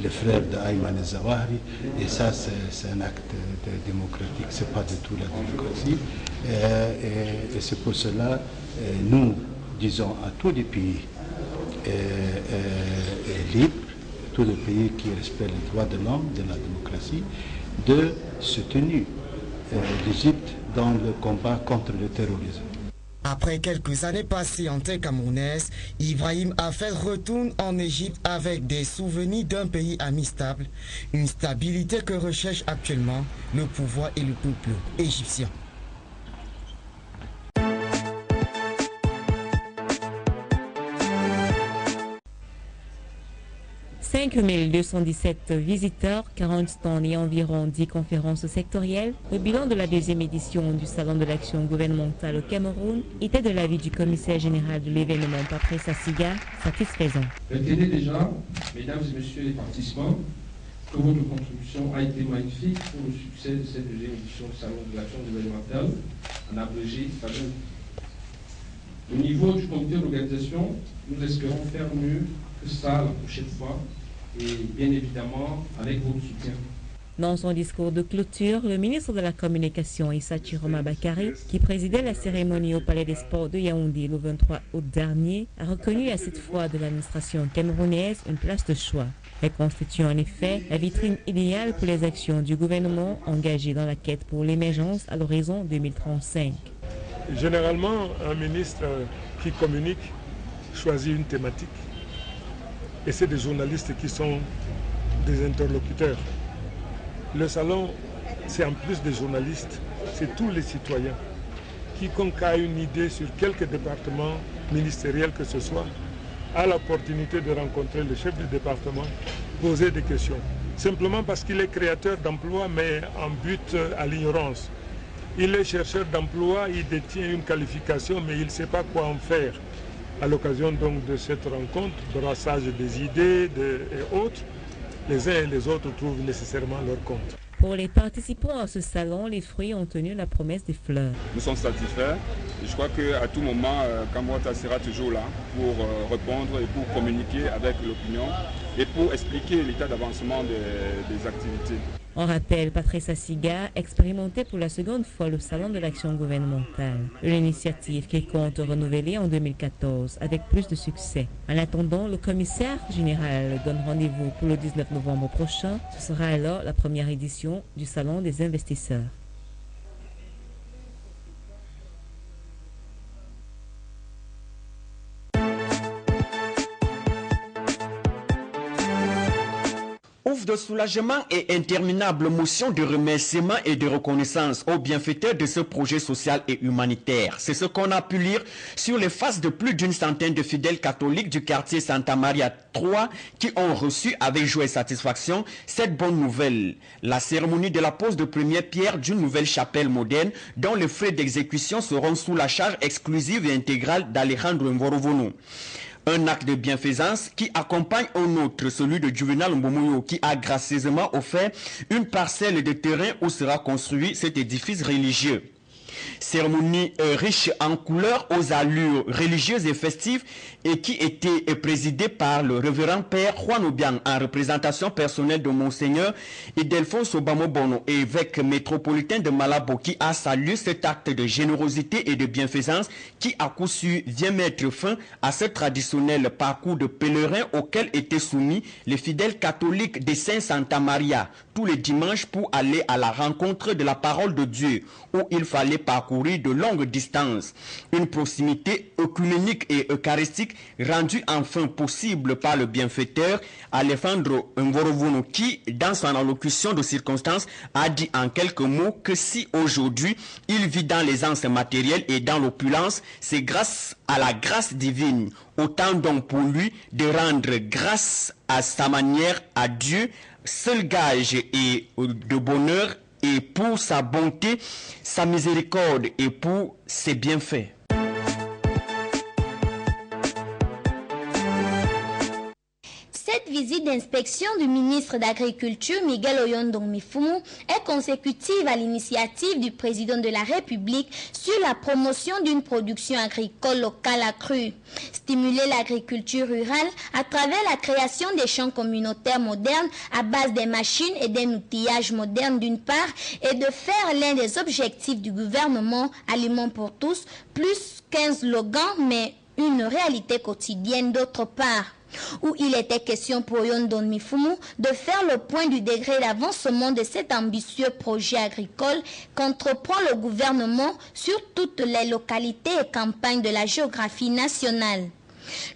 les frères d'Ayman El-Zawahri. Et ça c'est un acte démocratique. Ce n'est pas du tout la démocratie. Et c'est pour cela nous disons à tous les pays libres, tous les pays qui respectent les droits de l'homme, de la démocratie, de soutenir l'Égypte dans le combat contre le terrorisme.
Après quelques années passées en terre camerounaise, Ibrahim Afel retourne en Égypte avec des souvenirs d'un pays ami stable, une stabilité que recherche actuellement le pouvoir et le peuple égyptien.
5 217 visiteurs, 40 stands et environ 10 conférences sectorielles. Le bilan de la deuxième édition du Salon de l'action gouvernementale au Cameroun était de l'avis du commissaire général de l'événement, Patrice Assiga, satisfaisant.
Retenez déjà, mesdames et messieurs les participants, que votre contribution a été magnifique pour le succès de cette deuxième édition du Salon de l'action gouvernementale, en abrégé FADO. Au niveau du comité d'organisation, nous espérons faire mieux que ça la prochaine fois, et bien évidemment avec votre soutien.
Dans son discours de clôture, le ministre de la Communication, Issa Chiroma Bakari, qui présidait la cérémonie au Palais des Sports de Yaoundé le 23 août dernier, a reconnu à cette fois de l'administration camerounaise une place de choix. Elle constitue en effet la vitrine idéale pour les actions du gouvernement engagées dans la quête pour l'émergence à l'horizon 2035.
Généralement, un ministre qui communique choisit une thématique. Et c'est des journalistes qui sont des interlocuteurs. Le salon, c'est en plus des journalistes, c'est tous les citoyens. Quiconque a une idée sur quelque département ministériel que ce soit, a l'opportunité de rencontrer le chef du département, poser des questions. Simplement parce qu'il est créateur d'emplois, mais en but à l'ignorance. Il est chercheur d'emploi, il détient une qualification, mais il ne sait pas quoi en faire. À l'occasion donc de cette rencontre, brassage des idées et autres, les uns et les autres trouvent nécessairement leur compte.
Pour les participants à ce salon, les fruits ont tenu la promesse des fleurs.
Nous sommes satisfaits. Je crois qu'à tout moment, Kamwata sera toujours là pour répondre et pour communiquer avec l'opinion et pour expliquer l'état d'avancement des activités.
On rappelle Patrice Assiga, expérimenté pour la seconde fois le Salon de l'action gouvernementale. Une initiative qu'il compte renouveler en 2014 avec plus de succès. En attendant, le commissaire général donne rendez-vous pour le 19 novembre prochain. Ce sera alors la première édition du Salon des investisseurs.
De soulagement et interminable motion de remerciement et de reconnaissance aux bienfaiteurs de ce projet social et humanitaire. C'est ce qu'on a pu lire sur les faces de plus d'une centaine de fidèles catholiques du quartier Santa Maria 3 qui ont reçu avec joie et satisfaction cette bonne nouvelle. La cérémonie de la pose de première pierre d'une nouvelle chapelle moderne dont les frais d'exécution seront sous la charge exclusive et intégrale d'Alejandro Mvorovono. Un acte de bienfaisance qui accompagne au nôtre celui de Juvenal Mbomoyo qui a gracieusement offert une parcelle de terrain où sera construit cet édifice religieux. Cérémonie riche en couleurs, aux allures religieuses et festives et qui était présidée par le révérend père Juan Obiang en représentation personnelle de Monseigneur Ildefonso Bamobono, évêque métropolitain de Malabo, qui a salué cet acte de générosité et de bienfaisance qui à coup sûr vient mettre fin à ce traditionnel parcours de pèlerins auquel étaient soumis les fidèles catholiques de Saint Santa Maria tous les dimanches pour aller à la rencontre de la parole de Dieu, où il fallait parler parcourir de longues distances. Une proximité œcuménique et eucharistique rendue enfin possible par le bienfaiteur Alejandro Ngorovono qui, dans son allocution de circonstance, a dit en quelques mots que si aujourd'hui il vit dans l'aisance matérielle et dans l'opulence, c'est grâce à la grâce divine. Autant donc pour lui de rendre grâce à sa manière à Dieu, seul gage et de bonheur, et pour sa bonté, sa miséricorde et pour ses bienfaits.
Cette visite d'inspection du ministre d'Agriculture, Miguel Oyondong Mifumu, est consécutive à l'initiative du président de la République sur la promotion d'une production agricole locale accrue. Stimuler l'agriculture rurale à travers la création des champs communautaires modernes à base des machines et d'un outillage moderne d'une part, et de faire l'un des objectifs du gouvernement Aliments pour tous, plus qu'un slogan, mais une réalité quotidienne d'autre part, où il était question pour Oyondong Mifumu de faire le point du degré d'avancement de cet ambitieux projet agricole qu'entreprend le gouvernement sur toutes les localités et campagnes de la géographie nationale.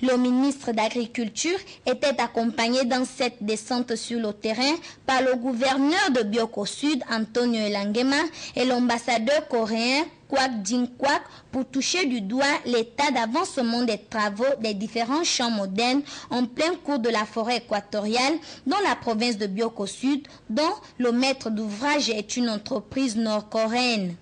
Le ministre d'Agriculture était accompagné dans cette descente sur le terrain par le gouverneur de Bioko Sud, Antonio Elangema, et l'ambassadeur coréen Kwak Jin-kwak pour toucher du doigt l'état d'avancement des travaux des différents champs modernes en plein cours de la forêt équatoriale dans la province de Bioko Sud, dont le maître d'ouvrage est une entreprise nord-coréenne.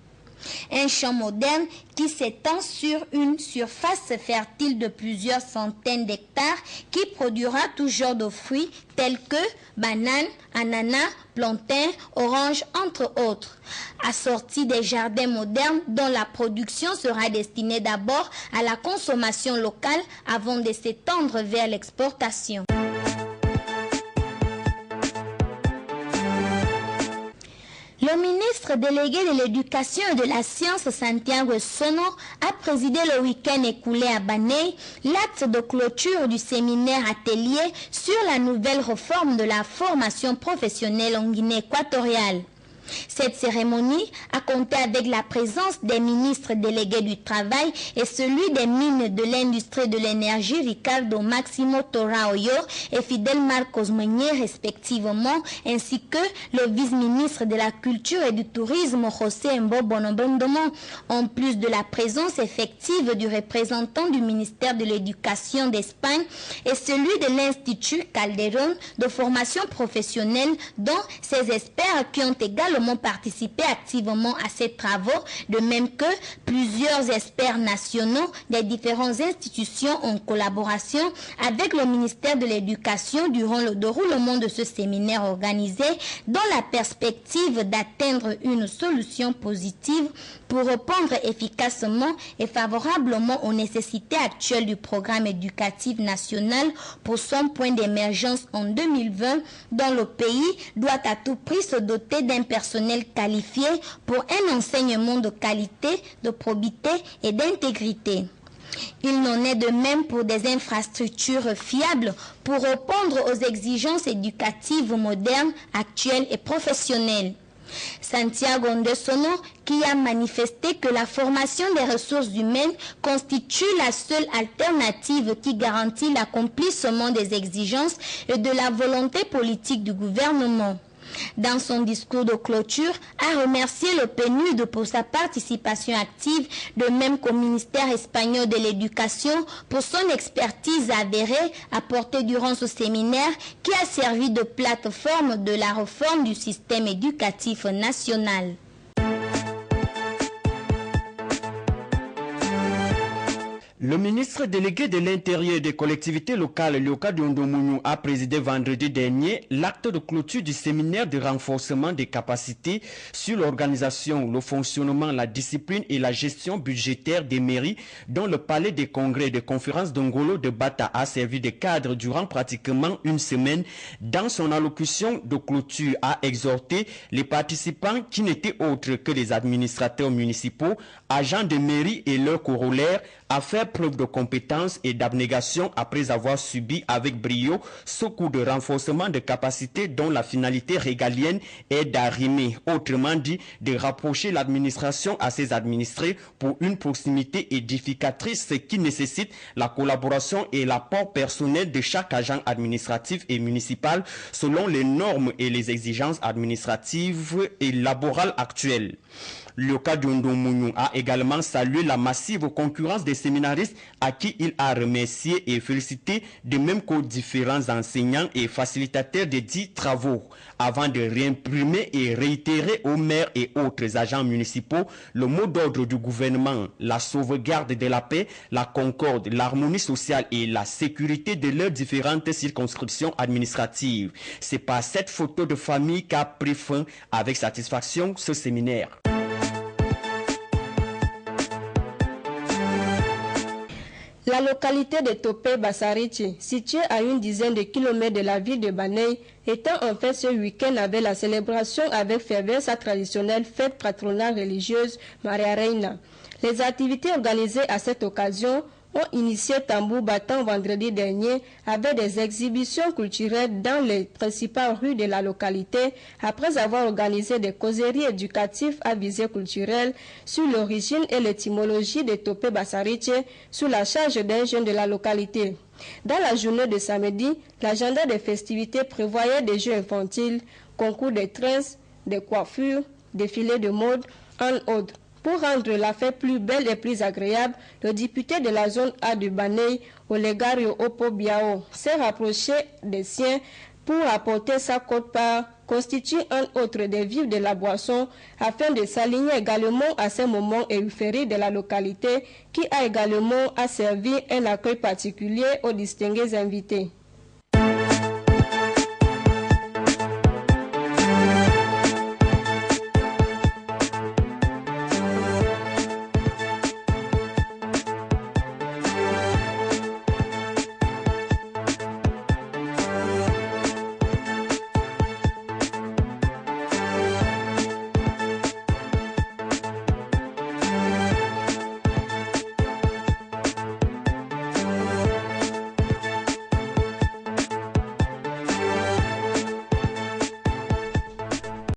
Un champ moderne qui s'étend sur une surface fertile de plusieurs centaines d'hectares qui produira tout genre de fruits tels que bananes, ananas, plantains, oranges, entre autres. Assorti des jardins modernes dont la production sera destinée d'abord à la consommation locale avant de s'étendre vers l'exportation. Le ministre délégué de l'Éducation et de la Science, Santiago Sono, a présidé le week-end écoulé à Baney l'acte de clôture du séminaire atelier sur la nouvelle réforme de la formation professionnelle en Guinée équatoriale. Cette cérémonie a compté avec la présence des ministres délégués du Travail et celui des mines de l'industrie de l'énergie, Ricardo Maximo Toraoyo et Fidel Marcos Meunier respectivement, ainsi que le vice-ministre de la Culture et du Tourisme, José Mbobonobendomo, en plus de la présence effective du représentant du ministère de l'Éducation d'Espagne et celui de l'Institut Calderón de formation professionnelle, dont ces experts qui ont également participé activement à ces travaux, de même que plusieurs experts nationaux des différentes institutions en collaboration avec le ministère de l'Éducation durant le déroulement de ce séminaire organisé dans la perspective d'atteindre une solution positive pour répondre efficacement et favorablement aux nécessités actuelles du programme éducatif national pour son point d'émergence en 2020, dont le pays doit à tout prix se doter d'un personnel qualifié pour un enseignement de qualité, de probité et d'intégrité. Il n'en est de même pour des infrastructures fiables pour répondre aux exigences éducatives modernes, actuelles et professionnelles. Santiago Ndesono, qui a manifesté que la formation des ressources humaines constitue la seule alternative qui garantit l'accomplissement des exigences et de la volonté politique du gouvernement. Dans son discours de clôture, a remercié le PNUD pour sa participation active, de même qu'au ministère espagnol de l'Éducation pour son expertise avérée apportée durant ce séminaire qui a servi de plateforme de la réforme du système éducatif national.
Le ministre délégué de l'Intérieur et des collectivités locales, Lioka Diondomounou, a présidé vendredi dernier l'acte de clôture du séminaire de renforcement des capacités sur l'organisation, le fonctionnement, la discipline et la gestion budgétaire des mairies, dont le palais des congrès et des conférences d'Ongolo de Bata a servi de cadre durant pratiquement une semaine. Dans son allocution de clôture, a exhorté les participants qui n'étaient autres que les administrateurs municipaux, agents de mairie et leurs corollaires à faire faire preuve de compétence et d'abnégation après avoir subi avec brio ce coup de renforcement de capacités dont la finalité régalienne est d'arrimer, autrement dit, de rapprocher l'administration à ses administrés pour une proximité édificatrice, ce qui nécessite la collaboration et l'apport personnel de chaque agent administratif et municipal selon les normes et les exigences administratives et laborales actuelles. Le cas d'Ondomouniou a également salué la massive concurrence des séminaristes à qui il a remercié et félicité, de même qu'aux différents enseignants et facilitateurs des dits travaux, avant de réimprimer et réitérer aux maires et autres agents municipaux le mot d'ordre du gouvernement, la sauvegarde de la paix, la concorde, l'harmonie sociale et la sécurité de leurs différentes circonscriptions administratives. C'est par cette photo de famille qu'a pris fin avec satisfaction ce séminaire.
La localité de Topé Bassarichi, située à une dizaine de kilomètres de la ville de Baney, étant en fait ce week-end avec la célébration avec ferveur sa traditionnelle fête patronale religieuse Maria Reina. Les activités organisées à cette occasion ont initié tambour battant vendredi dernier avec des exhibitions culturelles dans les principales rues de la localité après avoir organisé des causeries éducatives à visée culturelle sur l'origine et l'étymologie de Topé Bassarichi sous la charge d'un jeune de la localité. Dans la journée de samedi, l'agenda des festivités prévoyait des jeux infantiles, concours de tresses, de coiffures, défilés de mode, entre autres. Pour rendre la fête plus belle et plus agréable, le député de la zone A de Baney, Olegario Opo Biao, s'est rapproché des siens pour apporter sa quote-part, constitue entre autres des vivres de la boisson, afin de s'aligner également à ces moments euphoriques de la localité, qui a également asservi un accueil particulier aux distingués invités.